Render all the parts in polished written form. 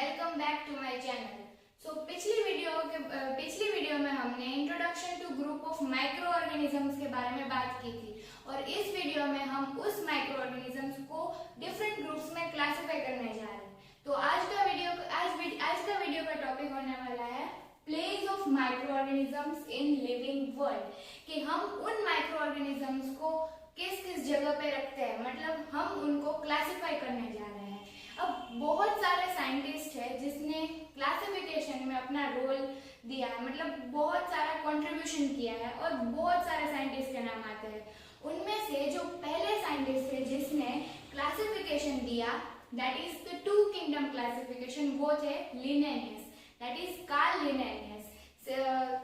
Welcome back to my channel. पिछली video में हमने introduction to group of microorganisms के बारे में बात की थी और इस वीडियो में हम उस माइक्रो ऑर्गेनिजम्स को डिफरेंट ग्रुप्स में क्लासिफाई करने जा रहे हैं। तो आज का वीडियो का टॉपिक होने वाला है place of micro organisms in living world, कि हम उन माइक्रो ऑर्गेनिजम्स को किस किस जगह पे रखते हैं, मतलब हम उनको क्लासिफाई करने जा रहे हैं। अब बहुत सारे साइंटिस्ट है जिसने क्लासिफिकेशन में अपना रोल दिया है, मतलब बहुत सारा कंट्रीब्यूशन किया है और बहुत सारे साइंटिस्ट के नाम आते हैं। उनमें से जो पहले साइंटिस्ट थे जिसने क्लासिफिकेशन दिया, that is the two kingdom classification, वो थे लिनेनियस, दैट इज कार्ल लिनेनियस।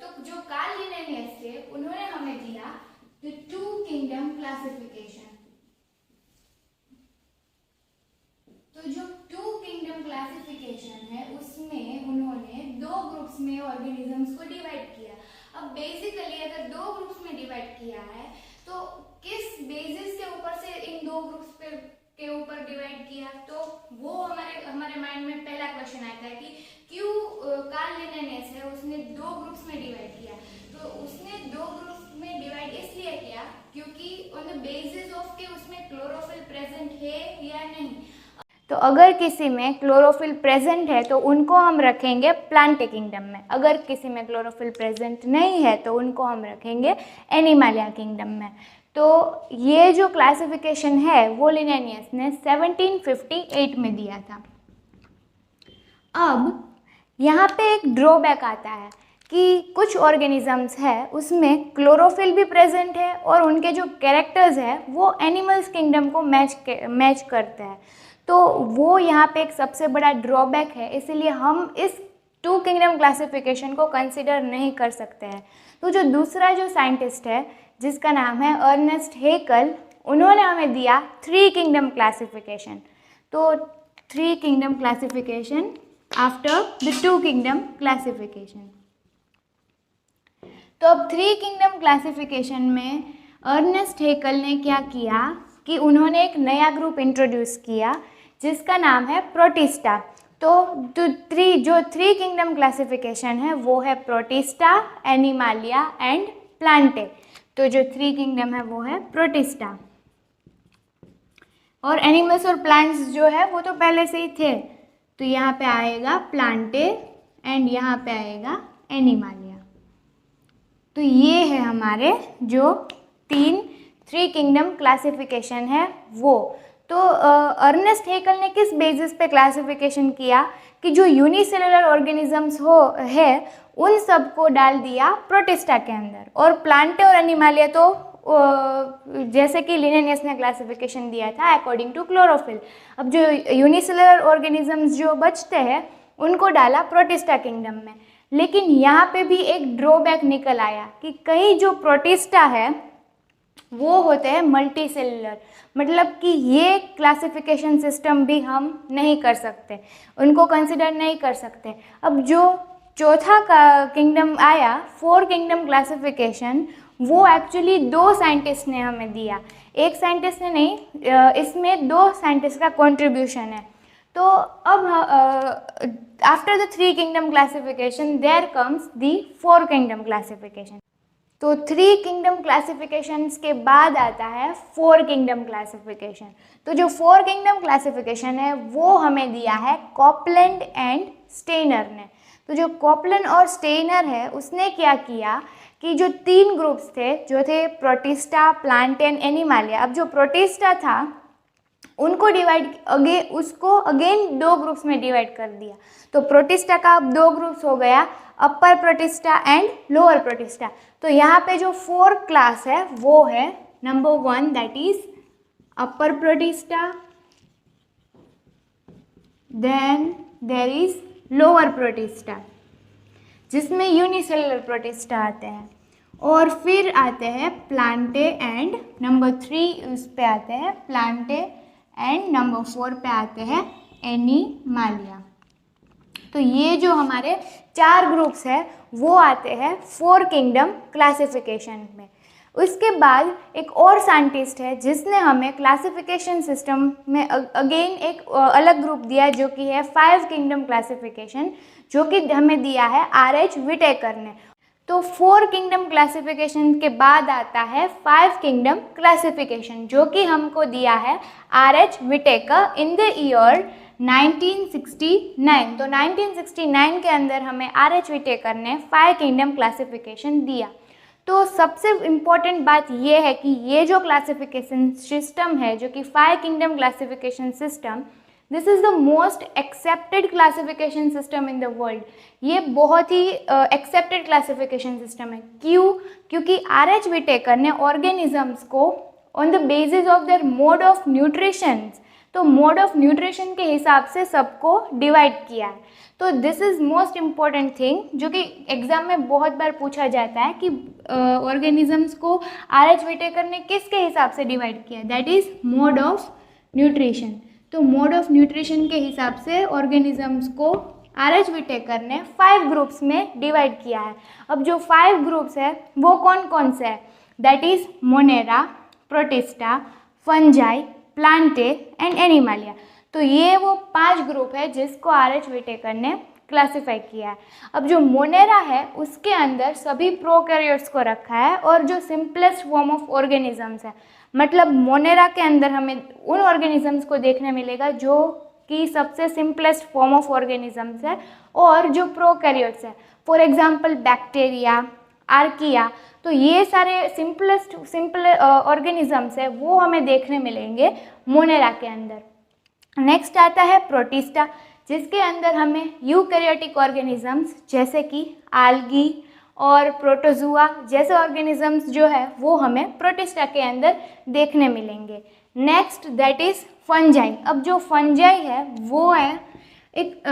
तो जो कार्ल लिनेनियस थे उन्होंने हमें दिया द टू किंगडम क्लासिफिकेशन। तो जो टू किंगडम क्लासिफिकेशन है उसमें उन्होंने दो ग्रुप्स में ऑर्गेनिजम्स को डिवाइड किया। अब बेसिकली अगर दो ग्रुप्स में डिवाइड किया है तो किस बेसिस के ऊपर से इन दो ग्रुप्स के ऊपर डिवाइड किया, तो वो हमारे माइंड में पहला क्वेश्चन आता है कि क्यों कार्ल लिनेनियस है उसने दो ग्रुप्स में डिवाइड किया। तो उसने दो ग्रुप्स में डिवाइड इसलिए किया क्योंकि ऑन द बेसिस ऑफ कि उसमें क्लोरोफिल प्रेजेंट है या नहीं। तो अगर किसी में क्लोरोफिल प्रेजेंट है तो उनको हम रखेंगे प्लांट किंगडम में, अगर किसी में क्लोरोफिल प्रेजेंट नहीं है तो उनको हम रखेंगे एनिमालिया किंगडम में। तो ये जो क्लासिफिकेशन है वो लिनेनियस ने 1758 में दिया था। अब यहाँ पे एक ड्रॉबैक आता है कि कुछ ऑर्गेनिजम्स है उसमें क्लोरोफिल भी प्रेजेंट है और उनके जो कैरेक्टर्स है वो एनिमल्स किंगडम को मैच करते हैं। तो वो यहाँ पे एक सबसे बड़ा ड्रॉबैक है, इसीलिए हम इस टू किंगडम क्लासिफिकेशन को कंसिडर नहीं कर सकते हैं। तो जो दूसरा जो साइंटिस्ट है जिसका नाम है अर्नेस्ट हेकल, उन्होंने हमें दिया थ्री किंगडम क्लासिफिकेशन। तो three kingdom classification after the two kingdom classification. तो अब थ्री किंगडम क्लासिफिकेशन में अर्नेस्ट हेकल ने क्या किया कि उन्होंने एक नया ग्रुप इंट्रोड्यूस किया जिसका नाम है प्रोटिस्टा। तो जो थ्री किंगडम क्लासिफिकेशन है वो है प्रोटिस्टा, एनिमालिया एंड प्लांटे। तो जो थ्री किंगडम है वो है प्रोटिस्टा, और एनिमल्स और प्लांट्स जो है वो तो पहले से ही थे। तो यहाँ पे आएगा प्लांटे एंड यहाँ पे आएगा एनिमालिया। तो ये है हमारे जो थ्री किंगडम क्लासिफिकेशन है वो। तो अर्नेस्ट हेकल ने किस बेसिस पे क्लासिफिकेशन किया कि जो यूनिसेलुलर ऑर्गेनिजम्स है उन सब को डाल दिया प्रोटिस्टा के अंदर, और प्लांटे और एनिमालिया तो जैसे कि लिनेनियस ने क्लासिफिकेशन दिया था अकॉर्डिंग टू क्लोरोफिल। अब जो यूनिसेलुलर ऑर्गेनिजम्स जो बचते हैं उनको डाला प्रोटिस्टा किंगडम में। लेकिन यहाँ पे भी एक ड्रॉबैक निकल आया कि कई जो प्रोटिस्टा है वो होते हैं मल्टी सेलुलर, मतलब कि ये क्लासिफिकेशन सिस्टम भी हम नहीं कर सकते, उनको कंसिडर नहीं कर सकते। अब जो चौथा का किंगडम आया फोर किंगडम क्लासिफिकेशन, वो एक्चुअली दो साइंटिस्ट ने हमें दिया, एक साइंटिस्ट ने नहीं, इसमें दो साइंटिस्ट का कंट्रीब्यूशन है। तो अब after the three kingdom classification there comes the four kingdom classification. तो थ्री किंगडम क्लासिफिकेशंस के बाद आता है फोर किंगडम क्लासिफिकेशन। तो जो फोर किंगडम क्लासिफिकेशन है वो हमें दिया है कॉपलैंड एंड स्टेनर ने। तो जो कॉपलैंड और स्टेनर है उसने क्या किया कि जो तीन ग्रुप्स थे जो थे प्रोटिस्टा, प्लांटे एंड एनिमालिया, अब जो प्रोटिस्टा था उनको उसको अगेन दो ग्रुप्स में डिवाइड कर दिया। तो प्रोटिस्टा का अब दो ग्रुप्स हो गया, upper protista and lower protista. तो यहाँ पे जो फोर क्लास है वो है number 1 that is upper protista, then there is lower protista जिसमें यूनिसेलुलर प्रोटिस्टा आते हैं, और फिर आते हैं प्लांटे एंड नंबर 3 उस पे आते हैं प्लांटे एंड नंबर 4 पे आते हैं एनिमालिया। तो ये जो हमारे चार ग्रुप्स है वो आते हैं फोर किंगडम क्लासिफिकेशन में। उसके बाद एक और साइंटिस्ट है जिसने हमें क्लासिफिकेशन सिस्टम में अगेन एक अलग ग्रुप दिया जो कि है 5 किंगडम क्लासिफिकेशन, जो कि हमें दिया है RH विटेकर ने। तो 4 किंगडम क्लासिफिकेशन के बाद आता है 5 किंगडम क्लासिफिकेशन, जो कि हमको दिया है RH Whittaker in the year 1969। तो 1969 के अंदर हमें RH विटेकर ने 5 किंगडम क्लासिफिकेशन दिया। तो सबसे इम्पॉर्टेंट बात यह है कि ये जो क्लासिफिकेशन सिस्टम है, जो कि 5 kingdom classification system, this is the most accepted classification system in the world. ये बहुत ही एक्सेप्टेड क्लासिफिकेशन सिस्टम है। क्यों? क्योंकि RH विटेकर ने ऑर्गेनिजम्स को on the basis of their mode of nutrition, तो मोड ऑफ न्यूट्रिशन के हिसाब से सबको डिवाइड किया है। तो this is most important thing, जो कि एग्ज़ाम में बहुत बार पूछा जाता है कि ऑर्गेनिजम्स को RH विटेकर ने किसके हिसाब से डिवाइड किया, that is mode of nutrition. तो मोड ऑफ न्यूट्रिशन के हिसाब से ऑर्गेनिजम्स को RH विटेकर ने 5 ग्रुप्स में डिवाइड किया है। अब जो 5 ग्रुप्स है वो कौन कौन से है, that is Monera, protista, fungi, Plantae and Animalia. तो ये वो 5 ग्रुप है जिसको RH विटेकर ने क्लासिफाई किया है। अब जो मोनेरा है उसके अंदर सभी प्रोकैरियोट्स को रखा है और जो सिंपलेस्ट फॉर्म ऑफ ऑर्गेनिजम्स है, मतलब मोनेरा के अंदर हमें उन ऑर्गेनिजम्स को देखने मिलेगा जो कि सबसे सिंपलेस्ट फॉर्म ऑफ ऑर्गेनिजम्स है और जो प्रोकैरियोट्स है, फॉर एग्जांपल बैक्टीरिया, आर्किया। तो ये सारे सिंपल ऑर्गेनिजम्स है वो हमें देखने मिलेंगे मोनेरा के अंदर। नेक्स्ट आता है प्रोटिस्टा, जिसके अंदर हमें यूकैरियोटिक ऑर्गेनिजम्स जैसे कि आल्गी और प्रोटोजुआ जैसे ऑर्गेनिजम्स जो है वो हमें प्रोटिस्टा के अंदर देखने मिलेंगे। Next that is fungi. अब जो फंजाई है वो है एक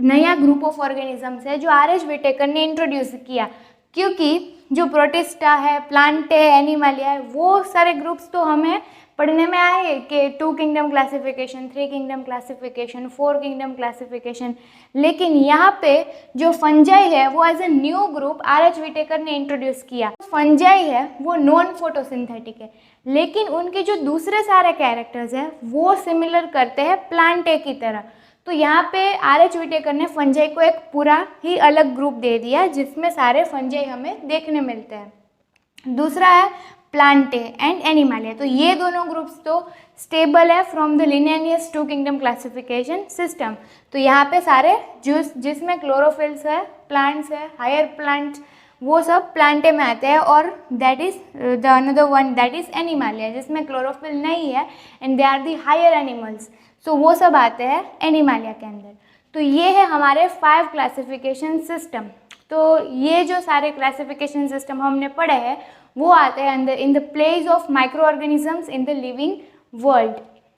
नया ग्रुप ऑफ ऑर्गेनिजम्स है जो RH विटेकर ने इंट्रोड्यूस किया, क्योंकि जो प्रोटिस्टा है, प्लांटे है, एनिमालिया है, वो सारे ग्रुप्स तो हमें पढ़ने में आए कि 2 kingdom classification, 3 kingdom classification, 4 kingdom classification, लेकिन यहाँ पे जो फंजाई है वो as a new group RH Whittaker ने इंट्रोड्यूस किया। फंजाई है वो नॉन फोटोसिंथेटिक है, लेकिन उनके जो दूसरे सारे कैरेक्टर्स हैं वो सिमिलर करते हैं प्लांटे की तरह। तो यहाँ पे RH विटेकर ने फंजाई को एक पूरा ही अलग ग्रुप दे दिया जिसमें सारे फंजाई हमें देखने मिलते हैं। दूसरा है प्लांटे एंड एनिमालिया। तो ये दोनों ग्रुप्स तो स्टेबल है from the Linnaeus 2 kingdom classification system. तो यहाँ पे सारे जिसमें क्लोरोफिल्स है, प्लांट्स है, हायर प्लांट्स, वो सब प्लांटे में आते हैं, और that is the another one that is Animalia, जिसमें क्लोरोफिल नहीं है and they are the higher animals. So वो सब आते हैं एनिमालिया के अंदर। तो ये है हमारे 5 क्लासिफिकेशन सिस्टम। तो ये जो सारे क्लासिफिकेशन सिस्टम हमने पढ़े हैं वो आते हैं अंदर in the place of micro organisms in the living world.